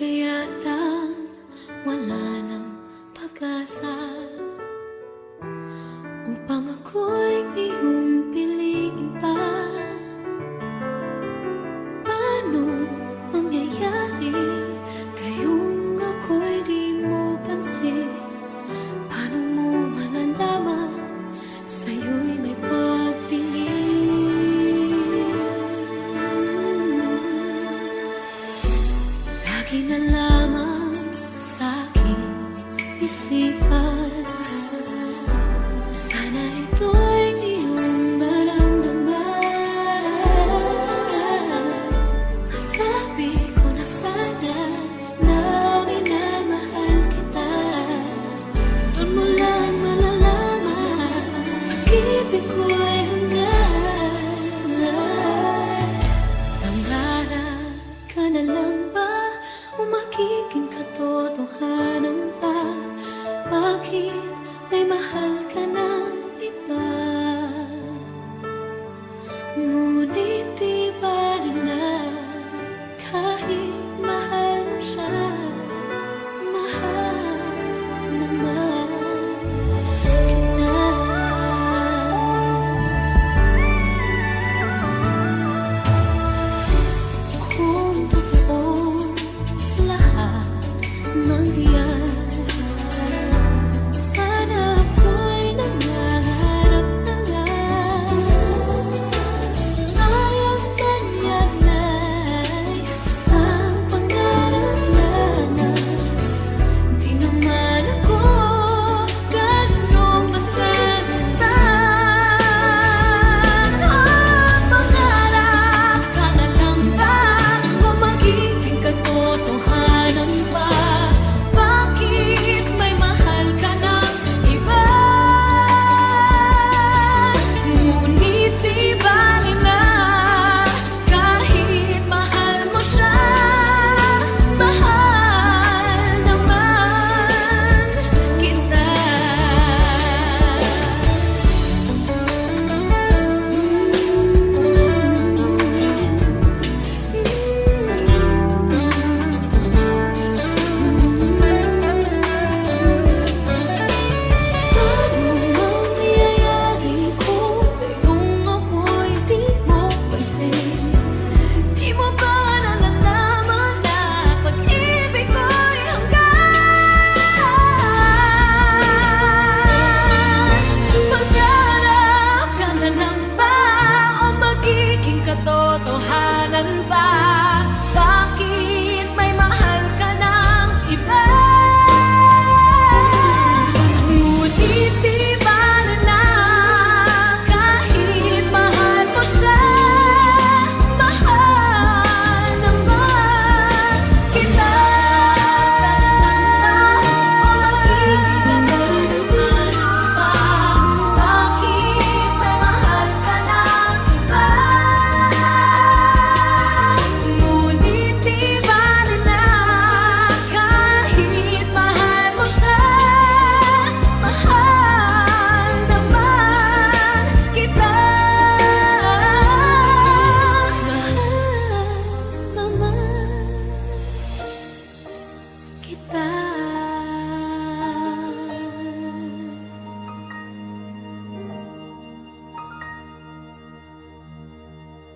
kayatang wala ng pag-asa upang ako'y iyong piliin pa? Paano mangyayari kayong ako'y di mo pansin? Paano mo malalaman sa'yo'y may pagtingin? Lagi na lamang sa'king isipan, sana ito'y iyong maramdaman. Masabi ko na sana na minamahal kita. Doon mo lang malalaman pag-ibig ko'y hanggan. Nangarap ka na lang ba o magiging katotohanan pa? Bakit may mahal ka ng iba? Ngunit di ba rin na kahit mahal mo siya, mahal naman kita. Kung totoo lahat ng diyan, sana ako'y nangangarap na lang. Sayang ganyan na'y isang pangarap lamang. Di naman ako ganong masasaktan. Pangarap ka na lang ba o magiging katotohanan pa? Bakit may mahal ka ng iba? Ngunit di ba rin na kahit mahal mo siya, mahal naman kita. Paano mangyayari kung kayong ako'y di mo pansin? Di mo ba nalalaman na pag-ibig ko'y hanggan? Pangarap ka na lang ba o magiging katotohanan pa?